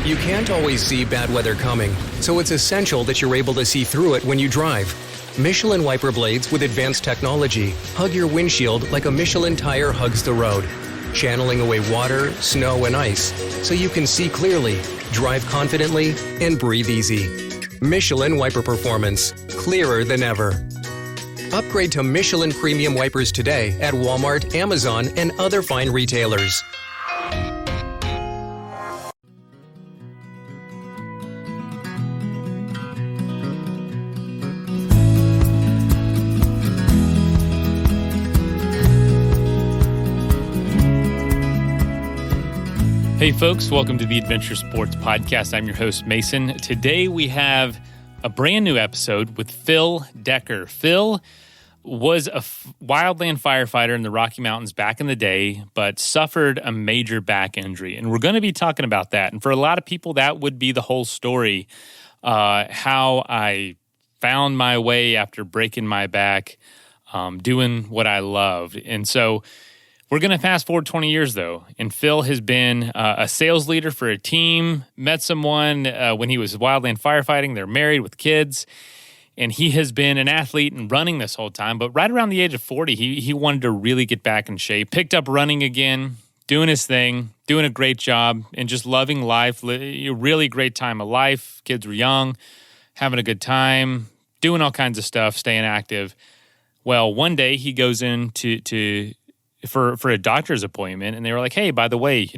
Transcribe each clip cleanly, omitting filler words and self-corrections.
You can't always see bad weather coming, so it's essential that you're able to see through it when you drive. Michelin wiper blades with advanced technology hug your windshield like a Michelin tire hugs the road, channeling away water, snow, and ice so you can see clearly, drive confidently, and breathe easy. Michelin wiper performance, clearer than ever. Upgrade to Michelin premium wipers today at Walmart, Amazon, and other fine retailers. Hey folks, welcome to the Adventure Sports Podcast. I'm your host, Mason. Today we have a brand new episode with Phill Decker. Phill was a wildland firefighter in the Rocky Mountains back in the day, but suffered a major back injury. And we're going to be talking about that. And for a lot of people, that would be the whole story, how I found my way after breaking my back, doing what I loved. And so we're going to fast forward 20 years, though, and Phill has been a sales leader for a team, met someone when he was wildland firefighting. They're married with kids, and he has been an athlete and running this whole time. But right around the age of 40, he wanted to really get back in shape, picked up running again, doing his thing, doing a great job, and just loving life, a really great time of life. Kids were young, having a good time, doing all kinds of stuff, staying active. Well, one day he goes in for a doctor's appointment, and they were like, hey, by the way,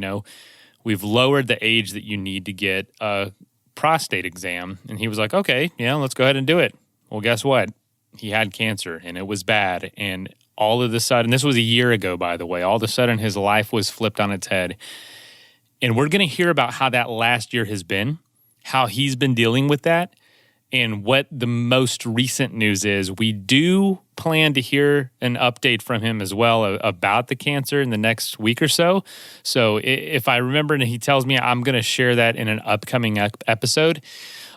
we've lowered the age that you need to get a prostate exam. And he was like, okay, let's go ahead and do it. Well, guess what? He had cancer, and it was bad. And all of a sudden, this was a year ago, by the way, all of a sudden his life was flipped on its head. And we're going to hear about how that last year has been, how he's been dealing with that, and what the most recent news is. We do plan to hear an update from him as well about the cancer in the next week or so. So if I remember and he tells me, I'm going to share that in an upcoming episode.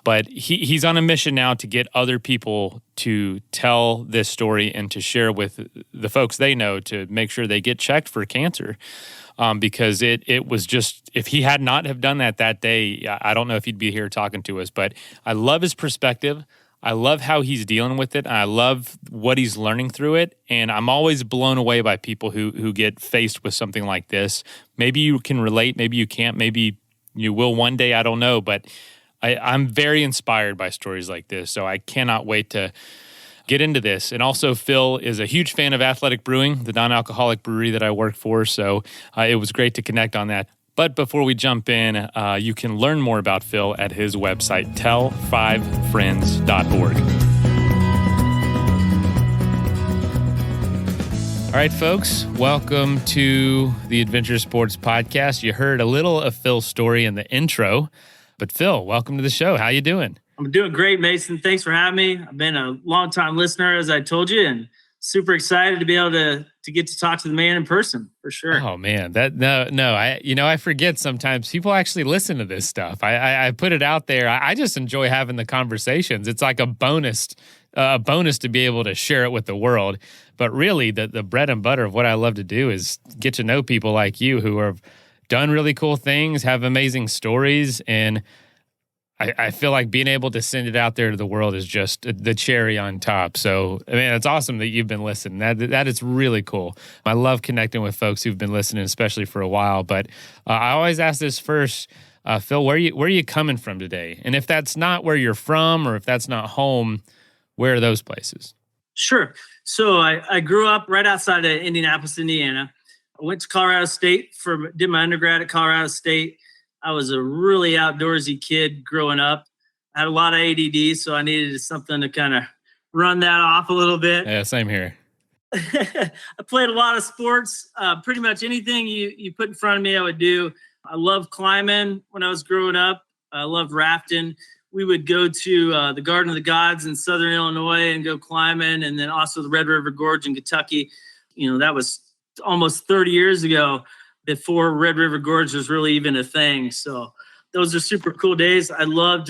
But he's on a mission now to get other people to tell this story and to share with the folks they know to make sure they get checked for cancer. Because it was just, if he had not have done that day, I don't know if he'd be here talking to us. But I love his perspective. I love how he's dealing with it. I love what he's learning through it. And I'm always blown away by people who get faced with something like this. Maybe you can relate, maybe you can't, maybe you will one day, I don't know. But I'm very inspired by stories like this. So I cannot wait to get into this. And also, Phill is a huge fan of Athletic Brewing, the non-alcoholic brewery that I work for. So it was great to connect on that. But before we jump in, you can learn more about Phill at his website, tell5friends.org. All right, folks, welcome to the Adventure Sports Podcast. You heard a little of Phil's story in the intro, but Phill, welcome to the show. How you doing? I'm doing great, Mason. Thanks for having me. I've been a long-time listener, as I told you, and super excited to be able to get to talk to the man in person, for sure. Oh man, I forget sometimes people actually listen to this stuff. I put it out there. I just enjoy having the conversations. It's like a bonus to be able to share it with the world. But really, the bread and butter of what I love to do is get to know people like you who have done really cool things, have amazing stories, and I feel like being able to send it out there to the world is just the cherry on top. So, I mean, it's awesome that you've been listening. That is really cool. I love connecting with folks who've been listening, especially for a while. But I always ask this first, Phill, where are you coming from today? And if that's not where you're from, or if that's not home, where are those places? Sure. So I grew up right outside of Indianapolis, Indiana. I went to Colorado State did my undergrad at Colorado State. I was a really outdoorsy kid growing up. I had a lot of ADD, so I needed something to kind of run that off a little bit. Yeah, same here. I played a lot of sports. Pretty much anything you put in front of me, I would do. I loved climbing when I was growing up. I loved rafting. We would go to the Garden of the Gods in Southern Illinois and go climbing, and then also the Red River Gorge in Kentucky. That was almost 30 years ago, before Red River Gorge was really even a thing. So those are super cool days. I loved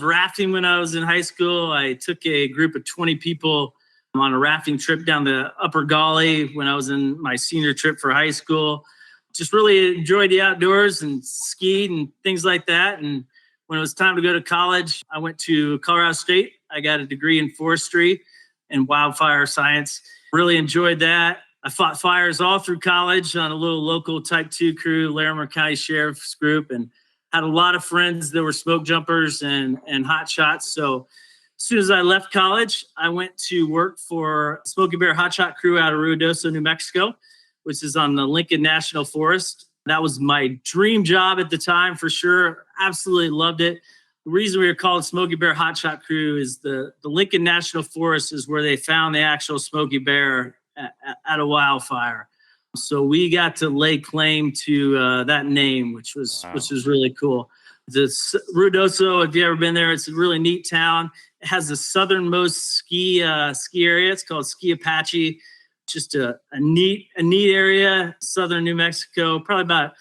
rafting when I was in high school. I took a group of 20 people on a rafting trip down the Upper Gauley when I was in my senior trip for high school. just really enjoyed the outdoors and skied and things like that. And when it was time to go to college, I went to Colorado State. I got a degree in forestry and wildfire science. Really enjoyed that. I fought fires all through college on a little local type 2 crew, Larimer County Sheriff's Group, and had a lot of friends that were smoke jumpers and hot shots. So as soon as I left college, I went to work for Smokey Bear Hot Shot Crew out of Ruidoso, New Mexico, which is on the Lincoln National Forest. That was my dream job at the time, for sure. Absolutely loved it. The reason we were called Smokey Bear Hot Shot Crew is the Lincoln National Forest is where they found the actual Smokey Bear at a wildfire. So we got to lay claim to that name, which was really cool. Ruidoso, if you've ever been there, it's a really neat town. It has the southernmost ski area. It's called Ski Apache. Just a neat area, southern New Mexico, probably about an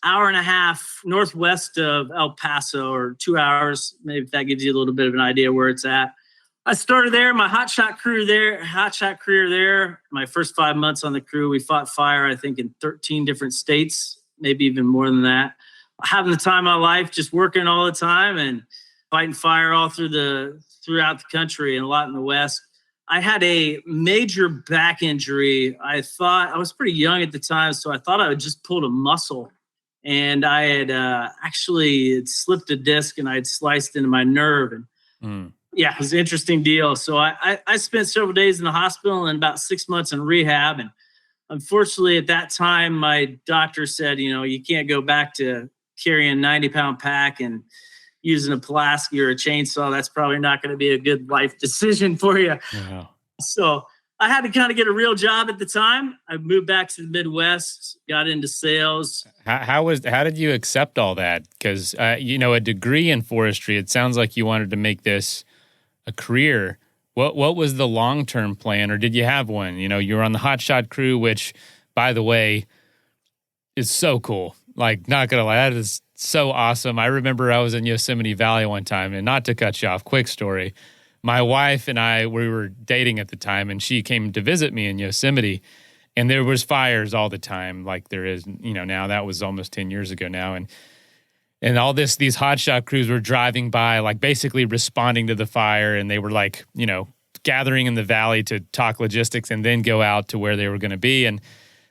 hour and a half northwest of El Paso, or 2 hours. Maybe if that gives you a little bit of an idea where it's at. I started there, my hot shot career there. My first 5 months on the crew, we fought fire, I think, in 13 different states, maybe even more than that. Having the time of my life, just working all the time and fighting fire all throughout the country and a lot in the West. I had a major back injury. I was pretty young at the time, so I thought I had just pulled a muscle. And I had actually slipped a disc and I had sliced into my nerve. And yeah, it was an interesting deal. So I spent several days in the hospital and about 6 months in rehab. And unfortunately, at that time, my doctor said, you can't go back to carrying a 90-pound pack and using a Pulaski or a chainsaw. That's probably not going to be a good life decision for you. Yeah. So I had to kind of get a real job at the time. I moved back to the Midwest, got into sales. How did you accept all that? Because, a degree in forestry, it sounds like you wanted to make this a career. What was the long-term plan, or did you have one? You were on the Hot Shot Crew, which, by the way, is so cool. Like, not going to lie, that is so awesome. I remember I was in Yosemite Valley one time, and not to cut you off, quick story. My wife and I, we were dating at the time, and she came to visit me in Yosemite, and there was fires all the time, like there is, now. That was almost 10 years ago now, and all these hotshot crews were driving by, like basically responding to the fire, and they were like, gathering in the valley to talk logistics and then go out to where they were going to be, and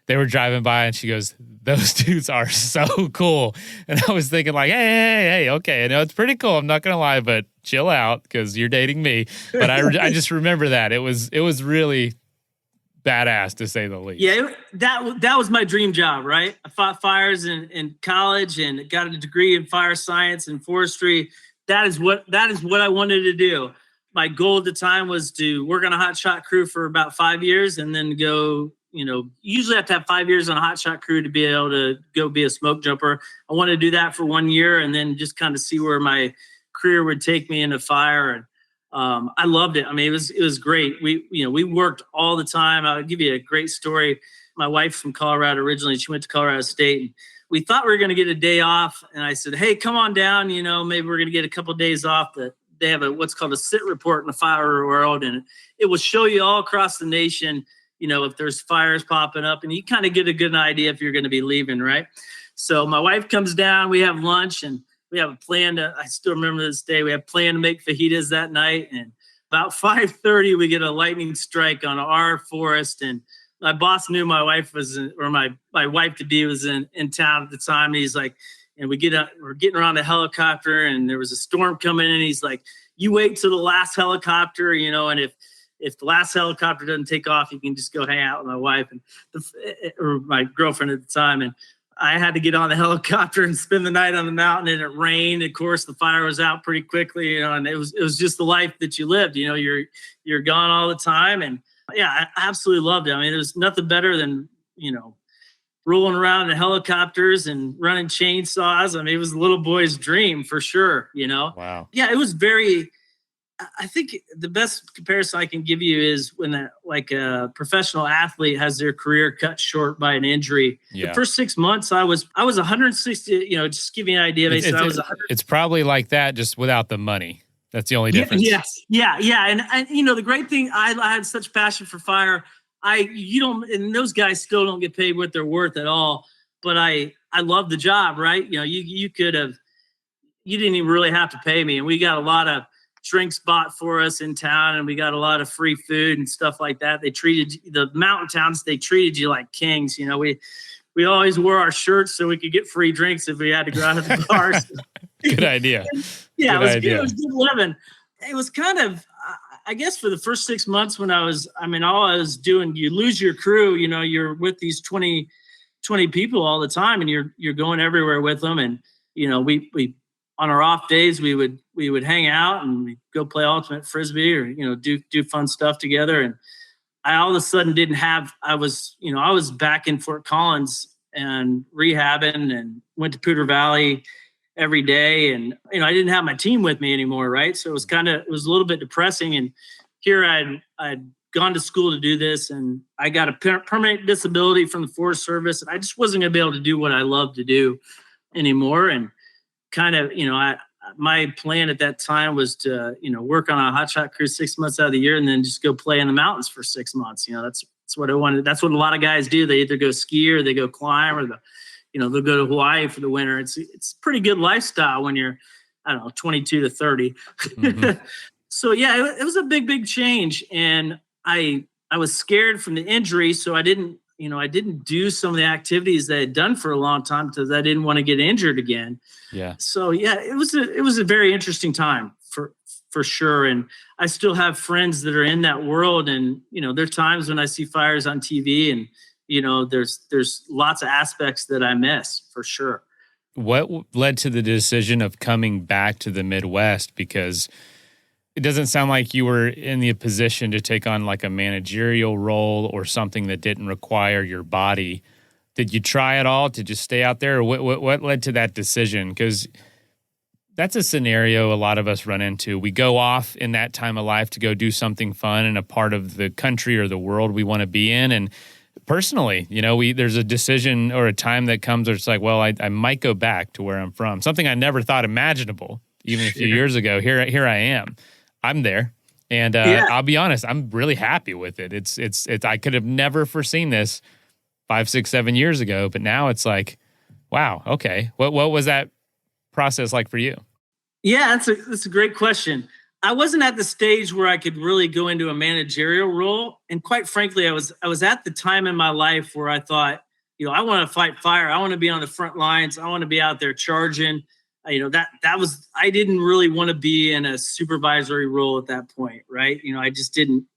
they were driving by, and she goes, "Those dudes are so cool." And I was thinking like, hey, okay, I know it's pretty cool. I'm not going to lie, but chill out because you're dating me. But I just remember that. It was really badass, to say the least. Yeah, that was my dream job, right? I fought fires in college and got a degree in fire science and forestry. That is what I wanted to do. My goal at the time was to work on a hot shot crew for about 5 years and then go, usually I have to have 5 years on a hot shot crew to be able to go be a smoke jumper. I wanted to do that for 1 year and then just kind of see where my career would take me into fire. And I loved it. I mean, it was great. We worked all the time. I'll give you a great story. My wife's from Colorado originally. She went to Colorado State. And we thought we were going to get a day off. And I said, "Hey, come on down. Maybe we're going to get a couple of days off. They have what's called a sit report in the fire world. And it will show you all across the nation, if there's fires popping up, and you kind of get a good idea if you're going to be leaving, right?" So my wife comes down, we have lunch, and we have a plan I still remember this day, we have a plan to make fajitas that night. And about 5:30, we get a lightning strike on our forest. And my boss knew my wife my wife-to-be was in town at the time. And he's like, and we're getting around a helicopter, and there was a storm coming in. And he's like, "You wait till the last helicopter, and if the last helicopter doesn't take off, you can just go hang out with my wife or my girlfriend at the time." And I had to get on the helicopter and spend the night on the mountain, and it rained. Of course, the fire was out pretty quickly, and it was just the life that you lived. You're gone all the time. And yeah, I absolutely loved it. I mean, there was nothing better than, rolling around in helicopters and running chainsaws. I mean, it was a little boy's dream for sure, Wow. Yeah, it was I think the best comparison I can give you is when a professional athlete has their career cut short by an injury. Yeah. The first 6 months I was 160, just give you an idea. It's probably like that, just without the money. That's the only difference. Yes. Yeah. And the great thing, I had such passion for fire. And those guys still don't get paid what they're worth at all. but I love the job, right? You didn't even really have to pay me. And we got a lot of drinks bought for us in town, and we got a lot of free food and stuff like that. The mountain towns, they treated you like kings. We always wore our shirts so we could get free drinks if we had to go out to the bars. Good idea. Yeah, it was good living. It was kind of, I guess, for the first 6 months when all I was doing, you lose your crew, you're with these 20 people all the time, and you're going everywhere with them. And, we on our off days, we would hang out and we'd go play ultimate frisbee or, do fun stuff together. And I all of a sudden I was back in Fort Collins and rehabbing, and went to Poudre Valley every day. And, I didn't have my team with me anymore. Right. So it was a little bit depressing. And here I'd gone to school to do this, and I got a permanent disability from the Forest Service. And I just wasn't going to be able to do what I love to do anymore. And kind of, my plan at that time was to, work on a hotshot crew 6 months out of the year, and then just go play in the mountains for 6 months. That's what I wanted. That's what a lot of guys do. They either go ski or they go climb, or they'll go to Hawaii for the winter. It's a pretty good lifestyle when you're, 22 to 30. Mm-hmm. So yeah, it was a big change. And I was scared from the injury. So I didn't do some of the activities that I had done for a long time because I didn't want to get injured again. Yeah. So yeah, it was a very interesting time for sure. And I still have friends that are in that world. And, there are times when I see fires on TV, and, there's lots of aspects that I miss for sure. What led to the decision of coming back to the Midwest? Because it doesn't sound like you were in the position to take on like a managerial role or something that didn't require your body. Did you try at all to just stay out there? Or what led to that decision? Because that's a scenario a lot of us run into. We go off in that time of life to go do something fun in a part of the country or the world we want to be in. And personally, there's a decision or a time that comes where it's like, well, I might go back to where I'm from. Something I never thought imaginable even a few years ago. Here I am. I'm there. And I'll be honest, I'm really happy with it. It's I could have never foreseen this 5, 6, 7 years ago, but now it's like, wow, okay. What was that process like for you? Yeah, that's a great question. I wasn't at the stage where I could really go into a managerial role. And quite frankly, I was at the time in my life where I thought, I want to fight fire. I want to be on the front lines. I want to be out there charging. I didn't really want to be in a supervisory role at that point. Right. I just didn't,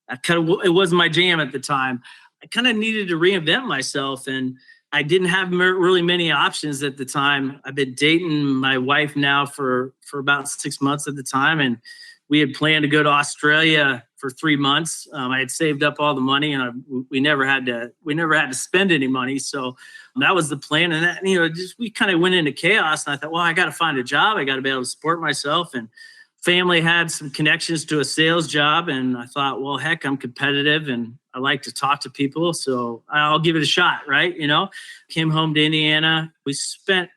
it wasn't my jam at the time. I kind of needed to reinvent myself, and I didn't have really many options at the time. I've been dating my wife now for about 6 months at the time, and we had planned to go to Australia for 3 months. I had saved up all the money, and we never had to spend any money. So that was the plan. And that, we kind of went into chaos. And I thought, well, I got to find a job. I got to be able to support myself. And family had some connections to a sales job. And I thought, well, heck, I'm competitive and I like to talk to people. So I'll give it a shot, right? Came home to Indiana. We spent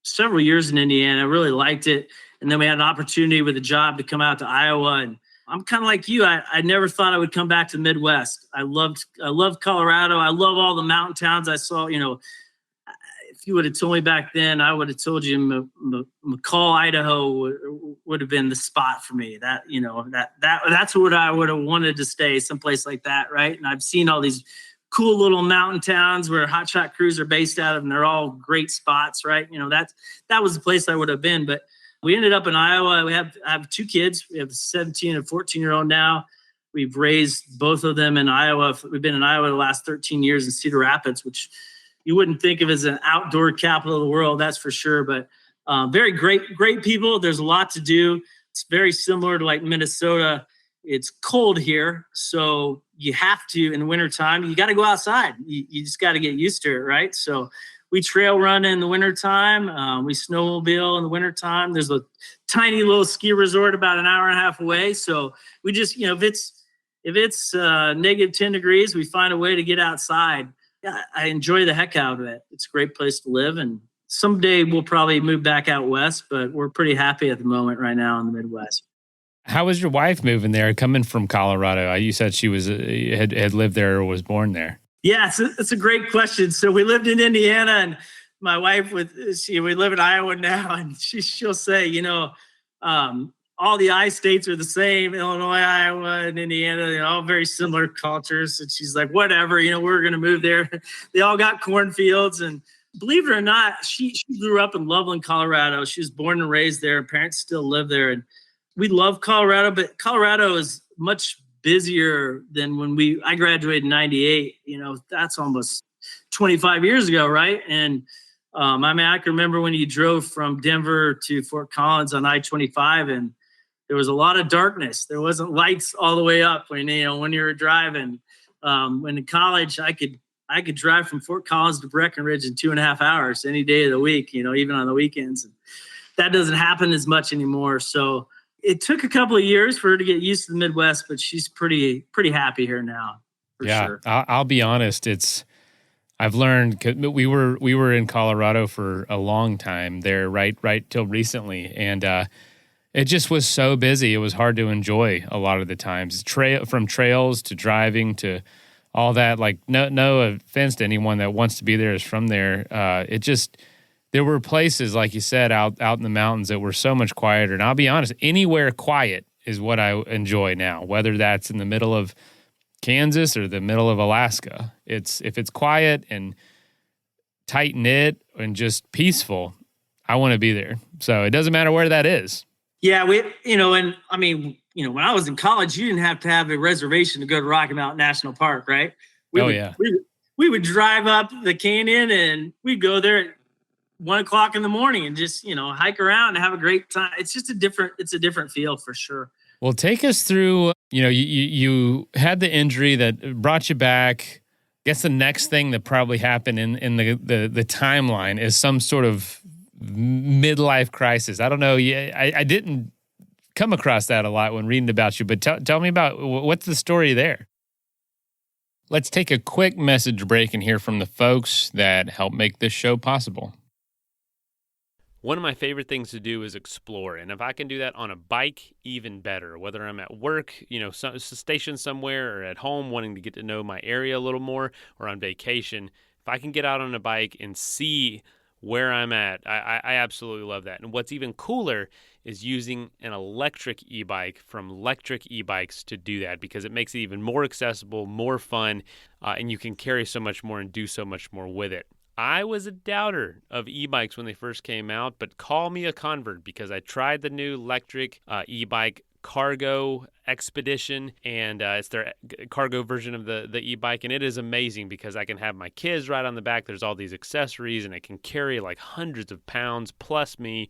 several years in Indiana, really liked it. And then we had an opportunity with a job to come out to Iowa. And I'm kind of like you. I never thought I would come back to the Midwest. I loved Colorado. I love all the mountain towns I saw. If you would have told me back then, I would have told you McCall, Idaho would have been the spot for me. That's what I would have wanted to stay, someplace like that, right? And I've seen all these cool little mountain towns where hotshot crews are based out of, and they're all great spots, right? That was the place I would have been. But we ended up in Iowa. I have 2 kids. We have a 17 and 14-year-old now. We've raised both of them in Iowa. We've been in Iowa the last 13 years in Cedar Rapids, which you wouldn't think of as an outdoor capital of the world, that's for sure. But very great people. There's a lot to do. It's very similar to like Minnesota. It's cold here, so you have to, in the wintertime, you got to go outside. You just got to get used to it, right? So we trail run in the wintertime. We snowmobile in the wintertime. There's a tiny little ski resort about an hour and a half away. So we just, if it's negative 10 degrees, we find a way to get outside. Yeah, I enjoy the heck out of it. It's a great place to live. And someday we'll probably move back out west, but we're pretty happy at the moment right now in the Midwest. How was your wife moving there, coming from Colorado? You said she was had lived there or was born there. Yeah, it's a great question. So we lived in Indiana, and my wife we live in Iowa now, and she'll say, all the I states are the same, Illinois, Iowa, and Indiana, all very similar cultures. And she's like, whatever, we're going to move there. They all got cornfields. And believe it or not, she grew up in Loveland, Colorado. She was born and raised there. Her parents still live there. And we love Colorado, but Colorado is much busier than when I graduated in 98. That's almost 25 years ago, right? And I can remember when you drove from Denver to Fort Collins on I-25, and there was a lot of darkness. There wasn't lights all the way up when you were driving. When in college, I could drive from Fort Collins to Breckenridge in 2.5 hours any day of the week, even on the weekends. And that doesn't happen as much anymore. So it took a couple of years for her to get used to the Midwest, but she's pretty happy here now. For sure. I'll be honest. I've learned, we were in Colorado for a long time there, right till recently, and it just was so busy. It was hard to enjoy a lot of the times. From trails to driving to all that. Like no offense to anyone that wants to be there is from there. There were places, like you said, out in the mountains that were so much quieter. And I'll be honest, anywhere quiet is what I enjoy now, whether that's in the middle of Kansas or the middle of Alaska. If it's quiet and tight knit and just peaceful, I want to be there. So it doesn't matter where that is. Yeah, when I was in college, you didn't have to have a reservation to go to Rocky Mountain National Park, right? We would drive up the canyon and we'd go there at 1:00 in the morning and just, hike around and have a great time. It's a different feel for sure. Well, take us through, you had the injury that brought you back. I guess the next thing that probably happened in the timeline is some sort of midlife crisis. I don't know. I didn't come across that a lot when reading about you, but tell me about what's the story there. Let's take a quick message break and hear from the folks that help make this show possible. One of my favorite things to do is explore, and if I can do that on a bike, even better. Whether I'm at work, stationed somewhere, or at home wanting to get to know my area a little more, or on vacation, if I can get out on a bike and see where I'm at, I absolutely love that. And what's even cooler is using an electric e-bike from Electric E-Bikes to do that, because it makes it even more accessible, more fun, and you can carry so much more and do so much more with it. I was a doubter of e-bikes when they first came out, but call me a convert, because I tried the new electric e-bike Cargo Expedition, and it's their cargo version of the e-bike, and it is amazing because I can have my kids ride on the back. There's all these accessories, and it can carry like hundreds of pounds plus me.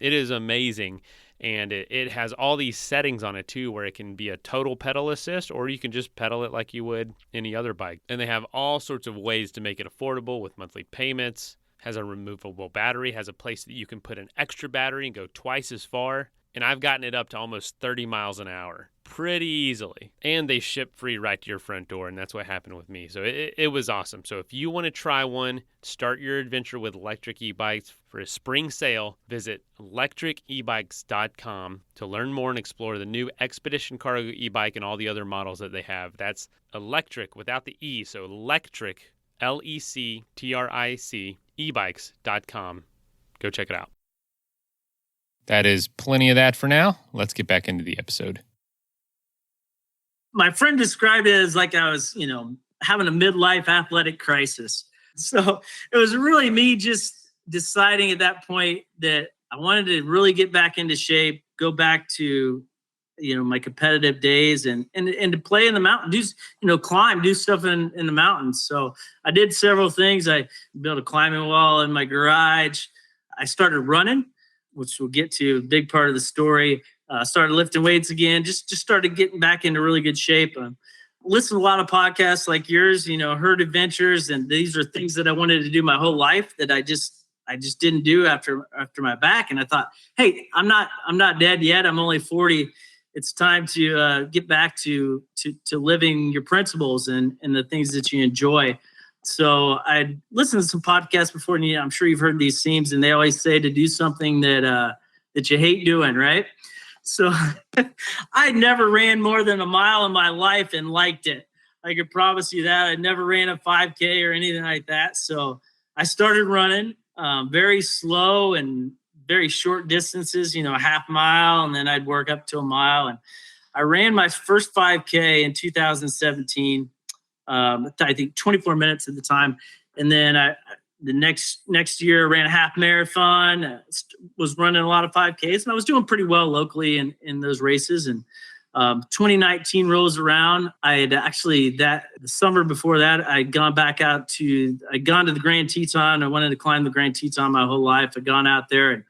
It is amazing. And it has all these settings on it, too, where it can be a total pedal assist, or you can just pedal it like you would any other bike. And they have all sorts of ways to make it affordable with monthly payments, has a removable battery, has a place that you can put an extra battery and go twice as far. And I've gotten it up to almost 30 miles an hour pretty easily. And they ship free right to your front door, and that's what happened with me. So it was awesome. So if you want to try one, start your adventure with electric e-bikes. For a spring sale, visit electricebikes.com to learn more and explore the new Expedition Cargo e-bike and all the other models that they have. That's electric without the E, so electric, Lectric, ebikes.com. Go check it out. That is plenty of that for now. Let's get back into the episode. My friend described it as like I was, having a midlife athletic crisis. So it was really me just deciding at that point that I wanted to really get back into shape, go back to, my competitive days and to play in the mountain, climb, do stuff in the mountains. So I did several things. I built a climbing wall in my garage. I started running, which we'll get to, a big part of the story. Started lifting weights again, just started getting back into really good shape. Listened to a lot of podcasts like yours, heard adventures, and these are things that I wanted to do my whole life that I just didn't do after my back. And I thought, hey, I'm not dead yet. I'm only 40. It's time to get back to living your principles and the things that you enjoy. So I listened to some podcasts before, and I'm sure you've heard these themes, and they always say to do something that you hate doing, right? So I never ran more than a mile in my life and liked it. I could promise you that. I never ran a 5K or anything like that. So I started running very slow and very short distances, a half mile, and then I'd work up to a mile. And I ran my first 5K in 2017. I think 24 minutes at the time. And then the next year I ran a half marathon, was running a lot of 5Ks, and I was doing pretty well locally in those races. And 2019 rolls around. I had actually the summer before that, I'd gone to the Grand Teton. I wanted to climb the Grand Teton my whole life. I'd gone out there, and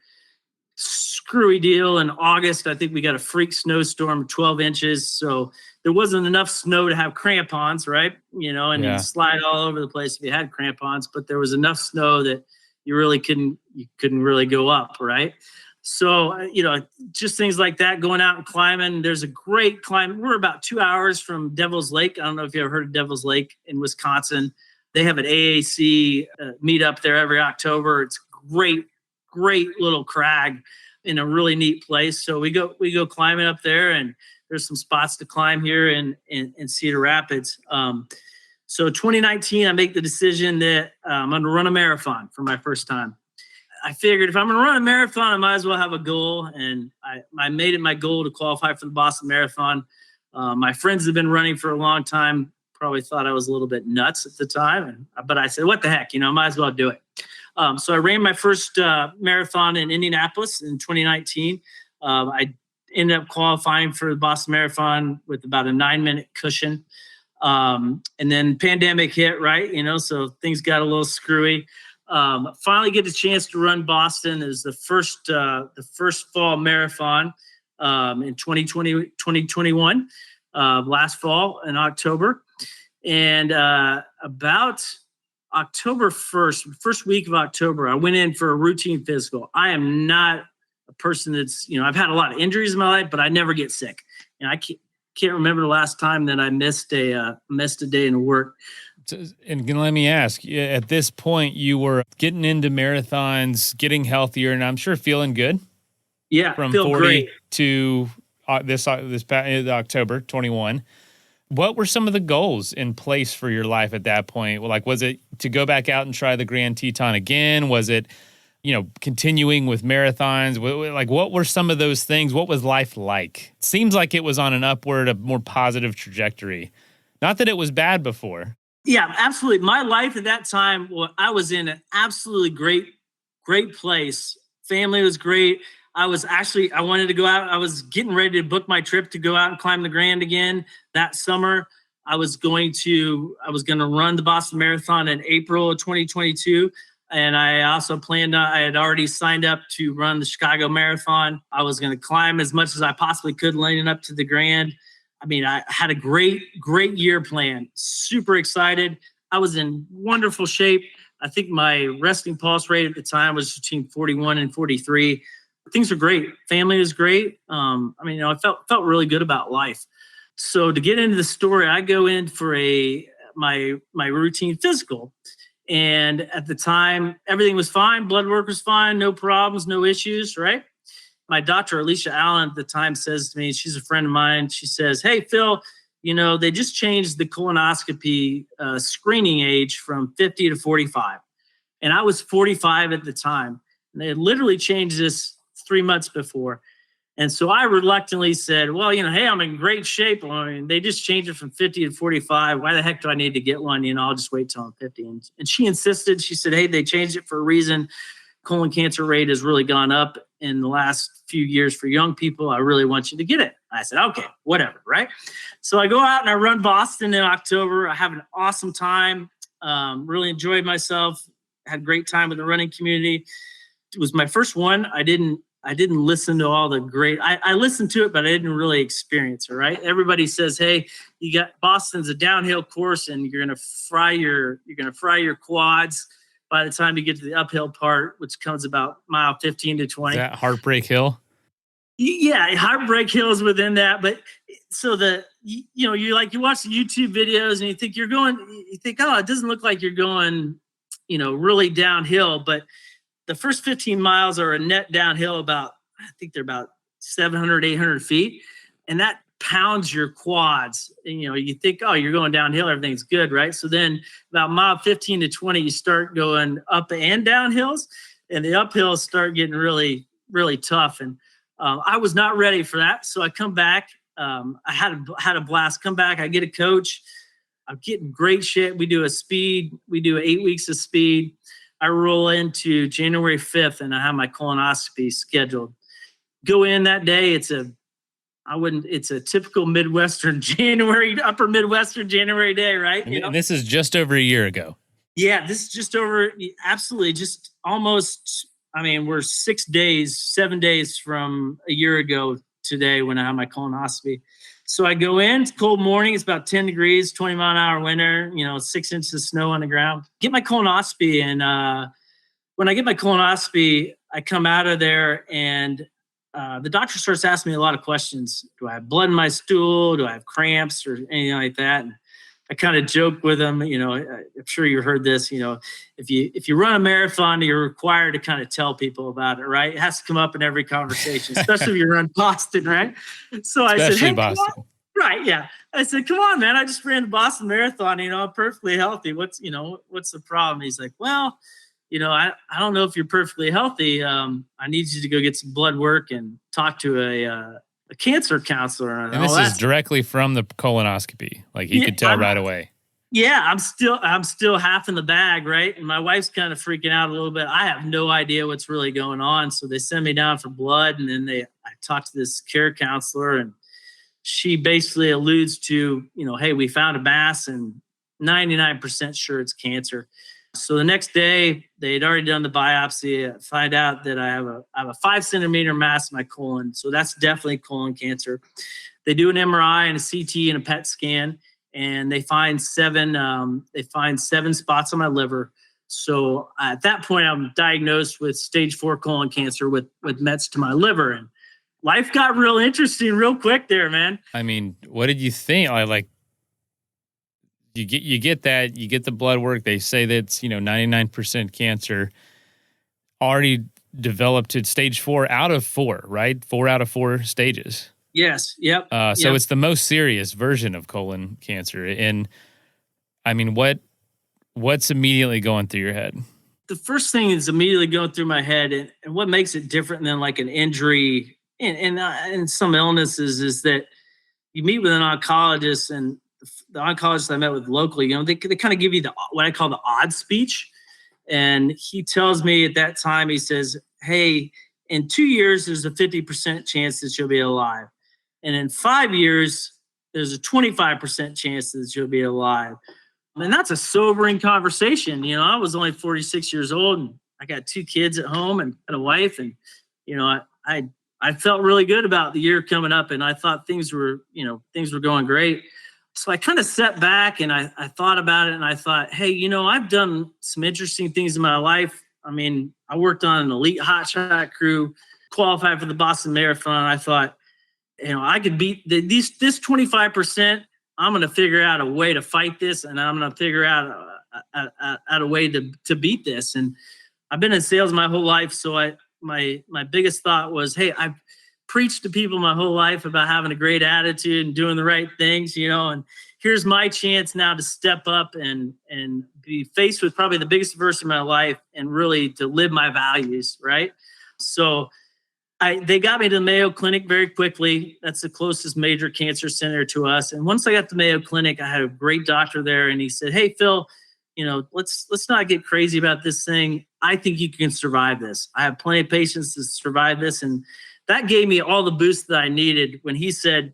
screwy deal in August. I think we got a freak snowstorm, 12 inches. So there wasn't enough snow to have crampons, right? And you'd slide all over the place if you had crampons, but there was enough snow that you couldn't really go up, right? So, just things like that, going out and climbing. There's a great climb. We're about 2 hours from Devil's Lake. I don't know if you ever heard of Devil's Lake in Wisconsin. They have an AAC meet up there every October. It's great little crag in a really neat place. So we go climbing up there, and there's some spots to climb here in Cedar Rapids. So 2019, I make the decision that I'm going to run a marathon for my first time. I figured if I'm going to run a marathon, I might as well have a goal. And I made it my goal to qualify for the Boston Marathon. My friends have been running for a long time, probably thought I was a little bit nuts at the time. But I said, what the heck, might as well do it. So I ran my first marathon in Indianapolis in 2019. I ended up qualifying for the Boston Marathon with about a 9-minute cushion. And then pandemic hit, right? So things got a little screwy. Finally get a chance to run Boston as the first fall marathon in 2021, last fall in October. And about October 1st, first week of October, I went in for a routine physical. I am not a person that's, I've had a lot of injuries in my life, but I never get sick. And I can't remember the last time that I missed a day in work. And let me ask, at this point, you were getting into marathons, getting healthier, and I'm sure feeling good. Yeah, from feel 40 great. to this October 21. What were some of the goals in place for your life at that point? Like, was it to go back out and try the Grand Teton again? Was it, continuing with marathons? Like, what were some of those things? What was life like? It seems like it was on an upward, a more positive trajectory. Not that it was bad before. Yeah, absolutely. My life at that time, I was in an absolutely great place. Family was great. I wanted to go out. I was getting ready to book my trip to go out and climb the Grand again that summer. I was going to run the Boston Marathon in April of 2022. And I also I had already signed up to run the Chicago Marathon. I was going to climb as much as I possibly could leading up to the Grand. I mean, I had a great year planned. Super excited. I was in wonderful shape. I think my resting pulse rate at the time was between 41 and 43. Things are great. Family is great. I felt really good about life. So to get into the story, I go in for my routine physical. And at the time, everything was fine. Blood work was fine. No problems, no issues, right? My doctor, Alicia Allen, at the time says to me, she's a friend of mine. She says, hey, Phill, they just changed the colonoscopy screening age from 50 to 45. And I was 45 at the time. And they had literally changed this 3 months before. And so I reluctantly said, well, hey, I'm in great shape. They just changed it from 50 to 45. Why the heck do I need to get one? I'll just wait till I'm 50. And she insisted. She said, hey, they changed it for a reason. Colon cancer rate has really gone up in the last few years for young people. I really want you to get it. I said, okay, whatever, right? So I go out and I run Boston in October. I have an awesome time. Really enjoyed myself. Had a great time with the running community. It was my first one. I didn't listen to all the great. I listened to it, but I didn't really experience it. Right? Everybody says, "Hey, you got Boston's a downhill course, and you're gonna fry your quads by the time you get to the uphill part, which comes about mile 15 to 20." Is that Heartbreak Hill? Yeah, Heartbreak Hill is within that. But so you watch the YouTube videos and you think, oh, it doesn't look like you're going, really downhill, but the first 15 miles are a net downhill I think they're about 700, 800 feet. And that pounds your quads. And, you think, oh, you're going downhill, everything's good, right? So then about mile 15 to 20, you start going up and down hills, and the uphills start getting really, really tough. And I was not ready for that. So I come back. I had a blast. Come back. I get a coach. I'm getting great shit. We do 8 weeks of speed. I roll into January 5th, and I have my colonoscopy scheduled. Go in that day. It's a typical Midwestern January, upper Midwestern January day, right? And this is just over a year ago. Yeah, this is just over, absolutely, just almost, we're 7 days from a year ago today when I have my colonoscopy. So I go in, it's cold morning, it's about 10 degrees, 20 mile an hour winter, 6 inches of snow on the ground. Get my colonoscopy, and when I get my colonoscopy, I come out of there, and the doctor starts asking me a lot of questions. Do I have blood in my stool? Do I have cramps or anything like that? And I kind of joke with him, I'm sure you heard this, if you run a marathon, you're required to kind of tell people about it, right? It has to come up in every conversation, especially if you run Boston, right? So I said, hey, Boston. Right, yeah. I said, come on, man, I just ran the Boston Marathon, I'm perfectly healthy. What's the problem? He's like, well, I don't know if you're perfectly healthy. I need you to go get some blood work and talk to a cancer counselor. And this is directly from the colonoscopy. Like he could tell right away. Yeah, I'm still half in the bag, right? And my wife's kind of freaking out a little bit. I have no idea what's really going on. So they send me down for blood, and then I talk to this care counselor, and she basically alludes to, hey, we found a mass and 99% sure it's cancer. So the next day, they had already done the biopsy. I find out that I have a 5 centimeter mass in my colon. So that's definitely colon cancer. They do an MRI and a CT and a PET scan, and they find seven spots on my liver. So at that point, I'm diagnosed with stage 4 colon cancer with mets to my liver. And life got real interesting real quick there, man. What did you think? You get that, you get the blood work. They say that's, 99% cancer, already developed to stage 4 out of 4, right? 4 out of 4 stages. Yes. Yep. So it's the most serious version of colon cancer. And what's immediately going through your head? The first thing is immediately going through my head, and what makes it different than like an injury and some illnesses is that you meet with an oncologist, and the oncologist I met with locally, they kind of give you what I call the odd speech. And he tells me at that time, he says, hey, in 2 years, there's a 50% chance that you'll be alive. And in 5 years, there's a 25% chance that you'll be alive. And that's a sobering conversation. I was only 46 years old, and I got 2 kids at home and a wife. And, I felt really good about the year coming up, and I thought things were going great. So I kind of sat back and I thought about it, and I thought, hey, I've done some interesting things in my life. I worked on an elite hotshot crew, qualified for the Boston Marathon. I thought, I could beat this 25%. I'm going to figure out a way to fight this, and I'm going to figure out a way to beat this. And I've been in sales my whole life, so my biggest thought was, hey, I've preached to people my whole life about having a great attitude and doing the right things, and here's my chance now to step up and be faced with probably the biggest adversity in my life and really to live my values, right? So they got me to the Mayo Clinic very quickly. That's the closest major cancer center to us. And once I got to Mayo Clinic, I had a great doctor there, and he said, hey, Phil, let's not get crazy about this thing. I think you can survive this. I have plenty of patients to survive this. And that gave me all the boost that I needed when he said,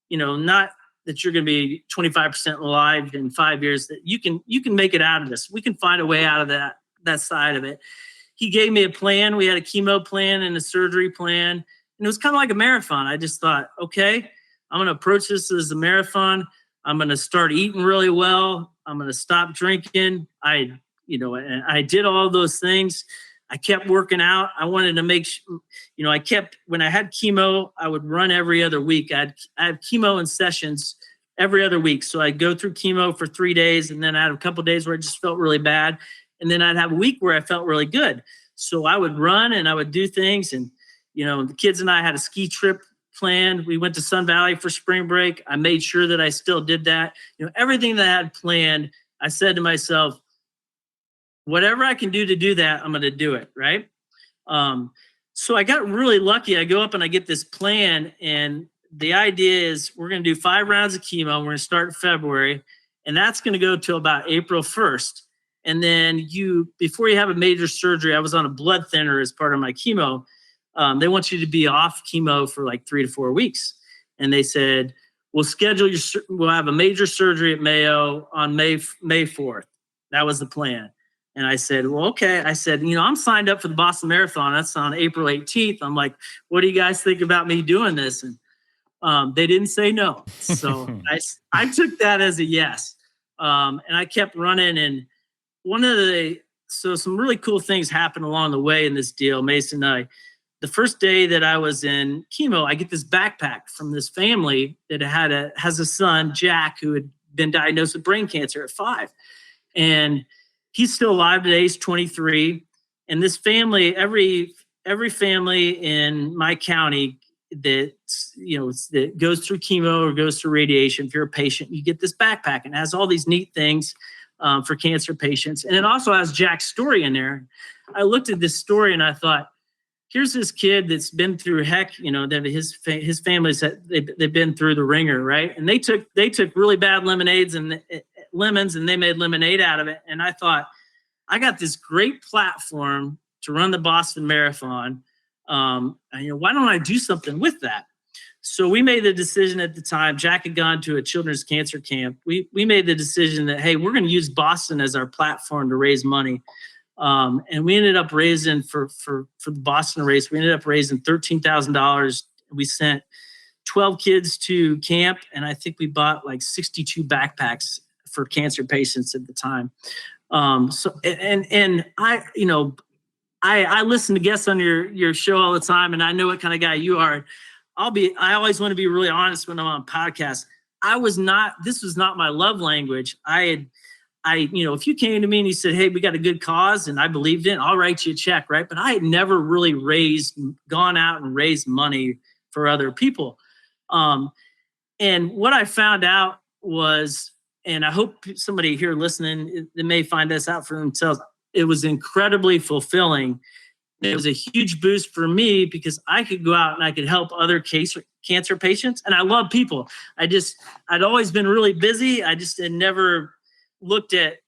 not that you're going to be 25% alive in 5 years, that you can make it out of this. We can find a way out of that side of it. He gave me a plan. We had a chemo plan and a surgery plan. And it was kind of like a marathon. I just thought, okay, I'm going to approach this as a marathon. I'm going to start eating really well. I'm going to stop drinking. I did all those things. I kept working out. I wanted to make sure, when I had chemo, I would run every other week. I had chemo in sessions every other week. So I'd go through chemo for 3 days, and then I had a couple of days where I just felt really bad. And then I'd have a week where I felt really good. So I would run and I would do things. And, the kids and I had a ski trip planned. We went to Sun Valley for spring break. I made sure that I still did that. Everything that I had planned, I said to myself, whatever I can do to do that, I'm going to do it. Right. So I got really lucky. I go up and I get this plan, and the idea is we're going to do 5 rounds of chemo. We're going to start in February, and that's going to go till about April 1st. And then before you have a major surgery, I was on a blood thinner as part of my chemo. They want you to be off chemo for like 3 to 4 weeks. And they said, we'll have a major surgery at Mayo on May 4th. That was the plan. And I said, well, okay. I said, I'm signed up for the Boston Marathon. That's on April 18th. I'm like, what do you guys think about me doing this? And they didn't say no. So I took that as a yes. And I kept running. And some really cool things happened along the way in this deal, Mason. The first day that I was in chemo, I get this backpack from this family that has a son, Jack, who had been diagnosed with brain cancer at 5. And he's still alive today. He's 23. And this family, every family in my county that goes through chemo or goes through radiation, if you're a patient, you get this backpack, and it has all these neat things for cancer patients. And it also has Jack's story in there. I looked at this story and I thought, here's this kid that's been through heck, that his family's they've been through the ringer, right? And they took really bad lemons and they made lemonade out of it. And I thought, I got this great platform to run the Boston Marathon. Why don't I do something with that? So we made the decision at the time. Jack had gone to a children's cancer camp. We made the decision that, hey, we're going to use Boston as our platform to raise money. And we ended up raising for the Boston race, we ended up raising $13,000. We sent 12 kids to camp, and I think we bought like 62 backpacks for cancer patients at the time. I listen to guests on your show all the time, and I know what kind of guy you are. I always want to be really honest when I'm on podcasts. This was not my love language. If you came to me and you said, hey, we got a good cause and I believed in it, I'll write you a check, right? But I had never really gone out and raised money for other people. And what I found out was, and I hope somebody here listening, they may find this out for themselves, it was incredibly fulfilling. It was a huge boost for me because I could go out and I could help other cancer patients. And I love people. I'd always been really busy. I just had never looked at,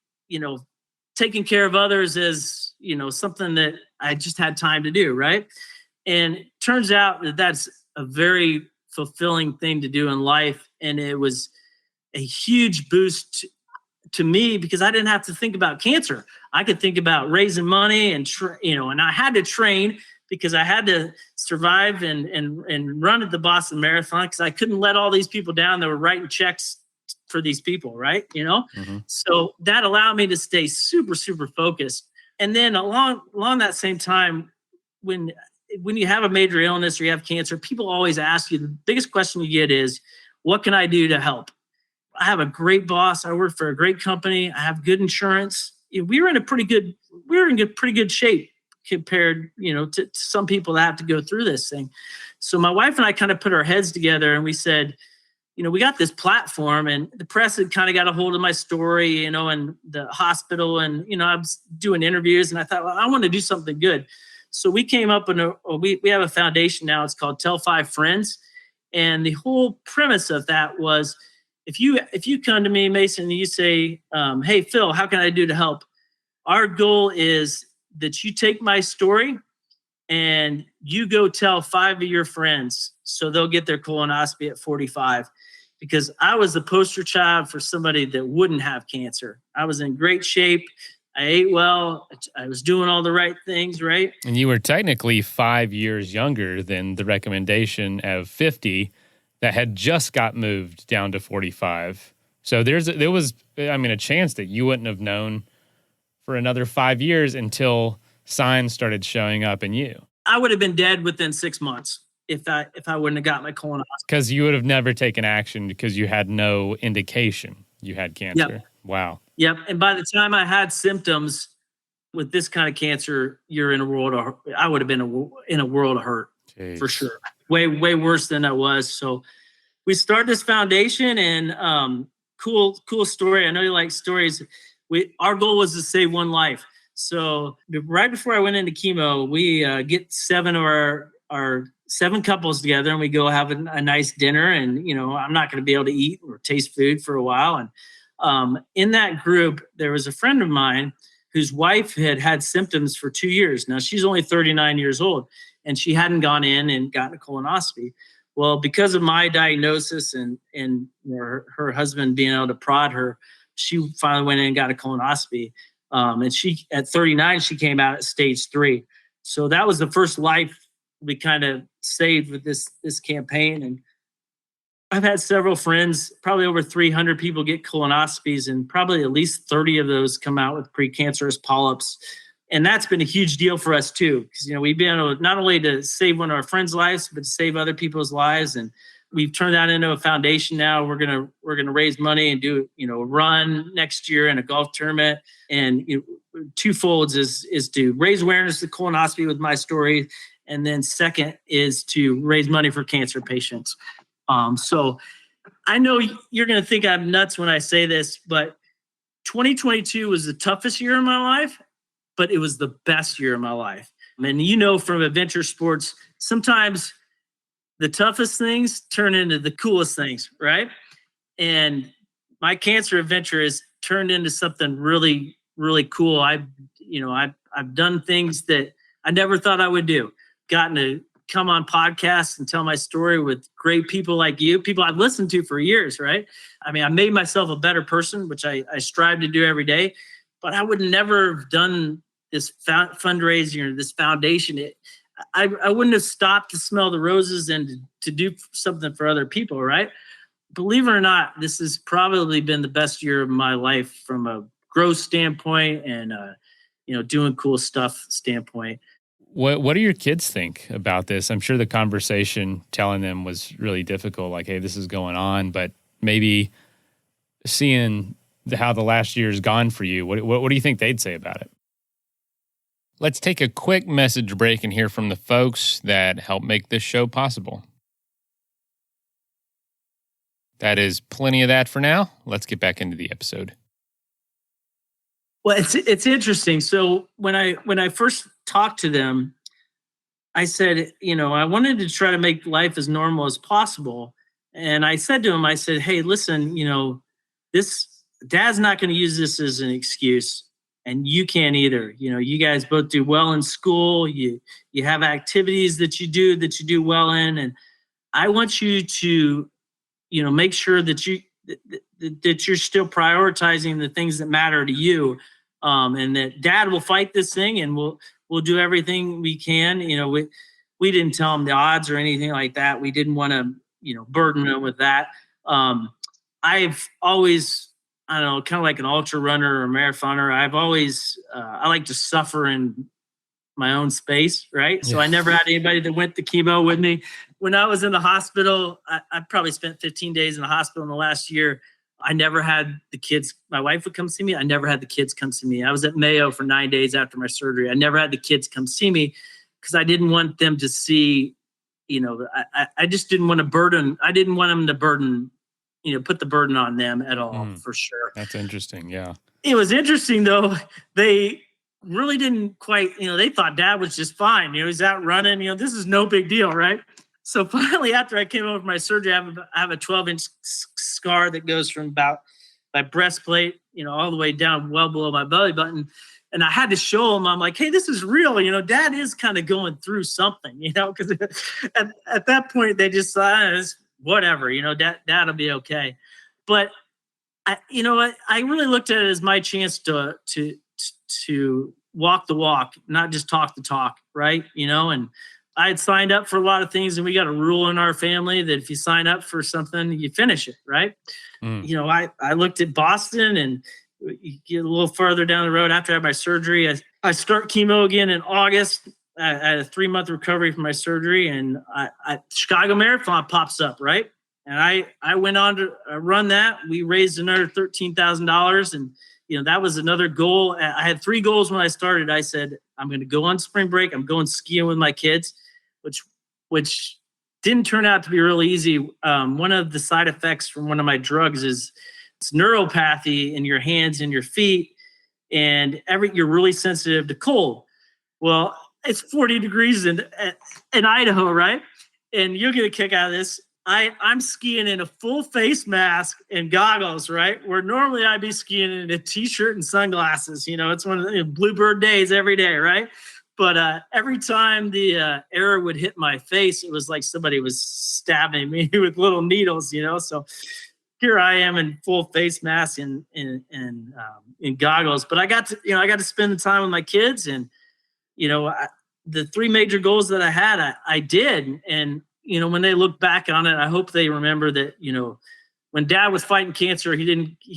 taking care of others as, something that I just had time to do. Right. And it turns out that that's a very fulfilling thing to do in life. And it was a huge boost to me because I didn't have to think about cancer. I could think about raising money and I had to train because I had to survive and run at the Boston Marathon because I couldn't let all these people down that were writing checks for these people, right? Mm-hmm. So that allowed me to stay super, super focused. And then along that same time, when you have a major illness or you have cancer, people always ask you, the biggest question you get is, what can I do to help? I have a great boss. I work for a great company. I have good insurance. We were in pretty good shape compared, to some people that have to go through this thing. So my wife and I kind of put our heads together and we said, we got this platform, and the press had kind of got a hold of my story, and the hospital, and, I was doing interviews, and I thought, well, I want to do something good. So we came up and we have a foundation now. It's called Tell 5 Friends. And the whole premise of that was, if you come to me, Mason, and you say, hey, Phill, how can I do to help? Our goal is that you take my story and you go tell 5 of your friends so they'll get their colonoscopy at 45. Because I was the poster child for somebody that wouldn't have cancer. I was in great shape. I ate well. I was doing all the right things, right? And you were technically 5 years younger than the recommendation of 50 that had just got moved down to 45. So there was a chance that you wouldn't have known for another 5 years until signs started showing up in you. I would have been dead within 6 months if I wouldn't have got my colonoscopy. Because you would have never taken action because you had no indication you had cancer. Yep. Wow. Yep. And by the time I had symptoms with this kind of cancer, you're in a world of, I would have been in a world of hurt. for sure. Way worse than I was. So we started this foundation, and cool story. I know you like stories. Our goal was to save one life. So right before I went into chemo, we get 7 of our 7 couples together, and we go have a nice dinner. And, I'm not going to be able to eat or taste food for a while. And in that group, there was a friend of mine whose wife had symptoms for 2 years. Now, she's only 39 years old, and she hadn't gone in and gotten a colonoscopy. Well, because of my diagnosis and her husband being able to prod her, she finally went in and got a colonoscopy. And she, at 39, she came out at stage 3. So that was the first life we kind of saved with this campaign. And I've had several friends, probably over 300 people get colonoscopies, and probably at least 30 of those come out with precancerous polyps. And that's been a huge deal for us too, because we've been able not only to save one of our friends' lives, but to save other people's lives. And we've turned that into a foundation now. We're gonna raise money and do a run next year and a golf tournament. And twofolds is to raise awareness of colonoscopy with my story, and then second is to raise money for cancer patients. So I know you're gonna think I'm nuts when I say this, but 2022 was the toughest year of my life, but it was the best year of my life. And from adventure sports, sometimes the toughest things turn into the coolest things, right? And my cancer adventure has turned into something really, really cool. I've done things that I never thought I would do. Gotten to come on podcasts and tell my story with great people like you, people I've listened to for years, right? I made myself a better person, which I strive to do every day, but I would never have done this fundraising or this foundation. I wouldn't have stopped to smell the roses and to do something for other people, right? Believe it or not, this has probably been the best year of my life from a growth standpoint and doing cool stuff standpoint. What do your kids think about this? I'm sure the conversation telling them was really difficult, like, hey, this is going on, but maybe seeing how the last year's gone for you, what do you think they'd say about it? Let's take a quick message break and hear from the folks that help make this show possible. That is plenty of that for now. Let's get back into the episode. Well, it's interesting. So when I first talked to them, I said, I wanted to try to make life as normal as possible. And I said to him, I said, hey, listen, this Dad's not going to use this as an excuse. And you can't either. You guys both do well in school. You have activities that you do well in. And I want you to, make sure that you're still prioritizing the things that matter to you. And that Dad will fight this thing, and we'll do everything we can. We didn't tell him the odds or anything like that. We didn't want to, burden him with that. I've always, I don't know, kind of like an ultra runner or a marathoner. I've always, I like to suffer in my own space, right? So I never had anybody that went to chemo with me. When I was in the hospital, I probably spent 15 days in the hospital in the last year. I never had the kids. My wife would come see me. I never had the kids come see me. I was at Mayo for 9 days after my surgery. I never had the kids come see me because I didn't want them to see, I just didn't want to burden. I didn't want them to burden, put the burden on them at all, for sure. That's interesting. Yeah. It was interesting though. They really didn't quite, they thought Dad was just fine. He's out running, this is no big deal. Right. So finally, after I came over my surgery, I have a 12-inch scar that goes from about my breastplate, all the way down well below my belly button. And I had to show him, I'm like, hey, this is real. Dad is kind of going through something, because at that point they just thought, it's whatever, Dad'll be okay. But I really looked at it as my chance to walk the walk, not just talk the talk, right? And I had signed up for a lot of things, and we got a rule in our family that if you sign up for something, you finish it, right? I looked at Boston, and you get a little further down the road after I had my surgery. I start chemo again in August. I had a 3-month recovery from my surgery, and Chicago Marathon pops up, right? And I went on to run that. We raised another $13,000, and that was another goal. I had 3 goals when I started. I said, I'm going to go on spring break. I'm going skiing with my kids, which which didn't turn out to be really easy. One of the side effects from one of my drugs is it's neuropathy in your hands and your feet, and you're really sensitive to cold. Well, it's 40 degrees in Idaho, right? And you'll get a kick out of this. I'm skiing in a full face mask and goggles, right? Where normally I'd be skiing in a t-shirt and sunglasses. It's one of the bluebird days every day, right? But every time the air would hit my face, it was like somebody was stabbing me with little needles, So here I am in full face mask and in goggles. But I got to spend the time with my kids, and the three major goals that I had, I did. And when they look back on it, I hope they remember that when Dad was fighting cancer, he